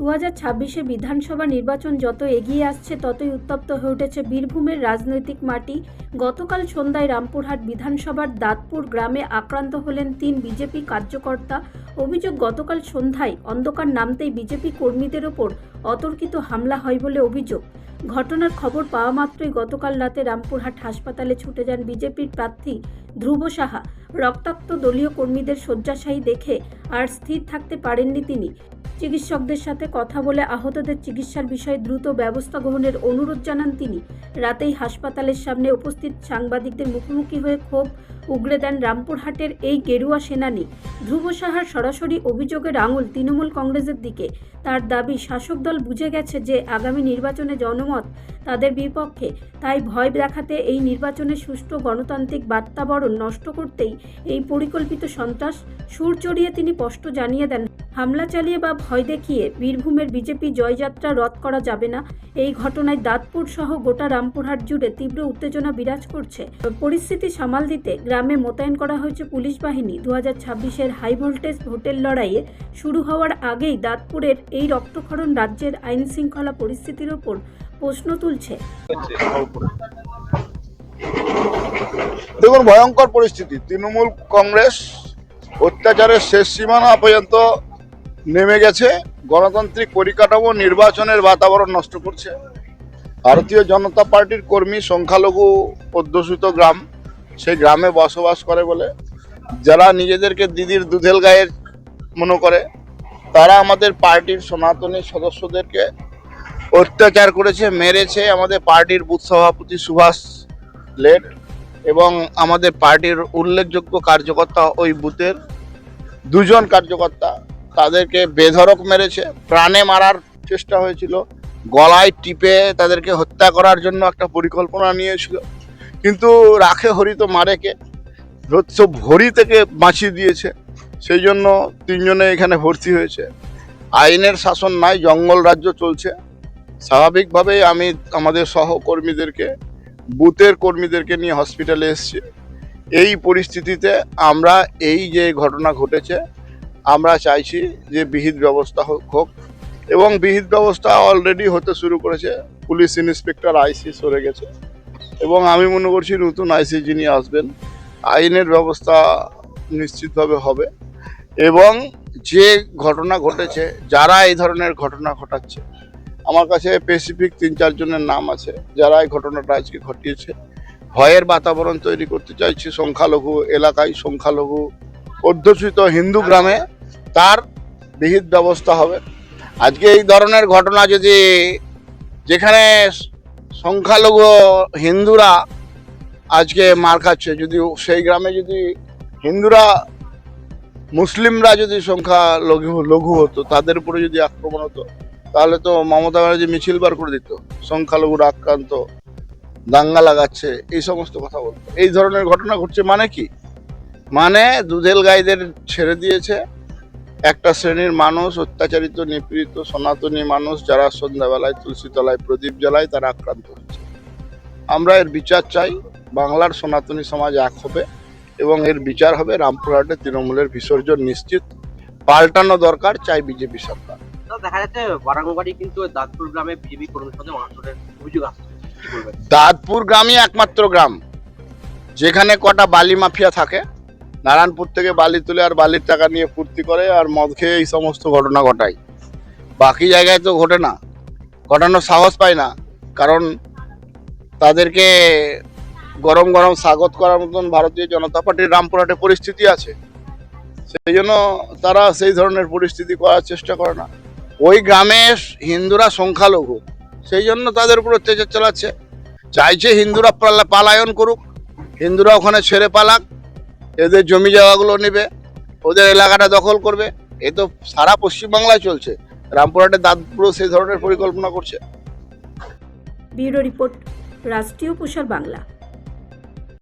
2026-এ বিধানসভা নির্বাচন যত এগিয়ে আসছে ততই উত্তপ্ত হয়ে উঠেছে বীরভূমের রাজনৈতিক মাটি। গতকাল সন্ধ্যায় রামপুরহাট বিধানসভার দাঁতপুর গ্রামে আক্রান্ত হলেন 3 বিজেপি কার্যকর্তা। অভিযোগ, গতকাল সন্ধ্যায় অন্ধকার নামতেই বিজেপি কর্মীদের ওপর অতর্কিত হামলা হয় বলে অভিযোগ। ঘটনার খবর পাওয়া মাত্রই গতকাল রাতে রামপুরহাট হাসপাতালে ছুটে যান বিজেপির প্রার্থী ধ্রুব সাহা। রক্তাক্ত দলীয় কর্মীদের শয্যাশায়ী দেখে আর স্থির থাকতে পারেননি তিনি। চিকিৎসকদের সাথে কথা বলে আহতদের চিকিৎসার বিষয়ে দ্রুত ব্যবস্থা গ্রহণের অনুরোধ জানান তিনি। রাতেই হাসপাতালের সামনে উপস্থিত সাংবাদিকদের মুখোমুখি হয়ে ক্ষোভ উগরে দেন রামপুরহাটের এই গেরুয়া সেনানী। ধ্রুব সাহার সরাসরি অভিযোগের আঙুল তৃণমূল কংগ্রেসের দিকে। তার দাবি, শাসক দল বুঝে গেছে যে আগামী নির্বাচনে জনমত তাদের বিপক্ষে, তাই ভয় দেখাতে এই নির্বাচনের সুষ্ঠু গণতান্ত্রিক বাতাবরণ নষ্ট করতেই এই পরিকল্পিত সন্ত্রাস। সুর চড়িয়ে তিনি স্পষ্ট জানিয়ে দেন, হামলা চালিয়ে বা ভয় দেখিয়ে বীরভূমের বিজেপি জয়যাত্রা রদ করা যাবে না। এই ঘটনায় দাঁতপুর সহ গোটা রামপুরহাট জুড়ে তীব্র উত্তেজনা বিরাজ করছে। পরিস্থিতি সামাল দিতে গ্রামে মোতায়েন করা হয়েছে পুলিশ বাহিনী। 2026-এর হাই ভোল্টেজ ভোটের লড়াইয়ে শুরু হওয়ার আগেই দাঁতপুরের এই রক্তক্ষরণ রাজ্যের আইন শৃঙ্খলা পরিস্থিতির ওপর প্রশ্ন তুলছে। দেখুন, ভয়ঙ্কর পরিস্থিতি। তৃণমূল কংগ্রেস অত্যাচারের শেষ সীমানা পর্যন্ত নেমে গেছে। গণতান্ত্রিক পরিকাঠামো, নির্বাচনের বাতাবরণ নষ্ট করছে। ভারতীয় জনতা পার্টির কর্মী সংখ্যালঘু অধ্যুষিত গ্রাম, সেই গ্রামে বসবাস করে বলে যারা নিজেদেরকে দিদির দুধেল গায়ের মনে করে, তারা আমাদের পার্টির সনাতনী সদস্যদেরকে অত্যাচার করেছে, মেরেছে। আমাদের পার্টির বুথ সভাপতি সুভাষ লেট এবং আমাদের পার্টির উল্লেখযোগ্য কার্যকর্তা, ওই বুথের 2 জন কার্যকর্তা, তাদেরকে বেধড়ক মেরেছে। প্রাণে মারার চেষ্টা হয়েছিল, গলায় টিপে তাদেরকে হত্যা করার জন্য একটা পরিকল্পনা নিয়েছিল। কিন্তু রাখে হরি তো মারে কে, সব হরি থেকে বাঁচিয়ে দিয়েছে। সেই জন্য 3 জনে এখানে ভর্তি হয়েছে। আইনের শাসন নাই, জঙ্গল রাজ্য চলছে। স্বাভাবিকভাবেই আমি আমাদের সহকর্মীদেরকে, বুথের কর্মীদেরকে নিয়ে হসপিটালে এসেছি। এই পরিস্থিতিতে আমরা এই যে ঘটনা ঘটেছে, আমরা চাইছি যে বিহিত ব্যবস্থা হোক এবং বিহিত ব্যবস্থা অলরেডি হতে শুরু করেছে। পুলিশ ইন্সপেক্টর আইসি সরে গেছে এবং আমি মনে করছি নতুন আইসি যিনি আসবেন, আইনের ব্যবস্থা নিশ্চিতভাবে হবে। এবং যে ঘটনা ঘটেছে, যারা এই ধরনের ঘটনা ঘটাচ্ছে, আমার কাছে স্পেসিফিক 3-4 জনের নাম আছে যারা এই ঘটনাটা আজকে ঘটিয়েছে। ভয়ের বাতাবরণ তৈরি করতে চাইছে সংখ্যালঘু এলাকায়, সংখ্যালঘু অধ্যুষিত হিন্দু গ্রামে, তার বিহিত ব্যবস্থা হবে। আজকে এই ধরনের ঘটনা যদি, যেখানে সংখ্যালঘু হিন্দুরা আজকে মার খাচ্ছে, যদি সেই গ্রামে যদি হিন্দুরা, মুসলিমরা যদি লঘু হতো, তাদের উপরে যদি আক্রমণ হতো, তাহলে তো মমতা ব্যানার্জি মিছিল বার করে দিত, সংখ্যালঘুরা আক্রান্ত, দাঙ্গা লাগাচ্ছে, এই সমস্ত কথা বলতো। এই ধরনের ঘটনা ঘটছে মানে কি? মানে দুধেল গাইদের ছেড়ে দিয়েছে একটা শ্রেণীর মানুষ, অত্যাচারিত নিপীড়িত সনাতনী মানুষ, যারা সন্ধ্যাবেলায় তুলসী তলায় প্রদীপ জ্বালায়, তারা আক্রান্ত হচ্ছে। আমরা এর বিচার চাই। বাংলার সনাতনী সমাজ এক হবে এবং এর বিচার হবে। রামপুরহাটে তৃণমূলের বিসর্জন নিশ্চিত, পাল্টানো দরকার, চাই বিজেপি সরকার। দেখা যাচ্ছে বারাঙ্গবাড়ি কিন্তু দাঁতপুর গ্রামে বিজেপি কর্মীর সাথে মারধরের অভিযোগ আসছে, কি বলবেন? দাঁতপুর গ্রামই একমাত্র গ্রাম যেখানে কটা বালি মাফিয়া থাকে, নারায়ণপুর থেকে বালি তুলে আর বালির টাকা নিয়ে ফুর্তি করে আর মদ খেয়ে এই সমস্ত ঘটনা ঘটায়। বাকি জায়গায় তো ঘটে না, ঘটানোর সাহস পায় না, কারণ তাদেরকে গরম গরম স্বাগত করার মতন ভারতীয় জনতা পার্টির রামপুরহাটে পরিস্থিতি আছে। সেই জন্য তারা সেই ধরনের পরিস্থিতি করার চেষ্টা করে না। ওই গ্রামে হিন্দুরা সংখ্যালঘু, সেই জন্য তাদের উপর অত্যাচার চালাচ্ছে। চাইছে হিন্দুরা পালায়ন করুক, হিন্দুরা ওখানে ছেড়ে পালাক, এদের জমি জায়গাগুলো নেবে, ওদের এলাকাটা দখল করবে। এ তো সারা পশ্চিমবাংলায় চলছে, রামপুরহাটে দাঁতপুরও সেই ধরনের পরিকল্পনা করছে। ব্যুরো রিপোর্ট, রাষ্ট্রীয় প্রসার বাংলা।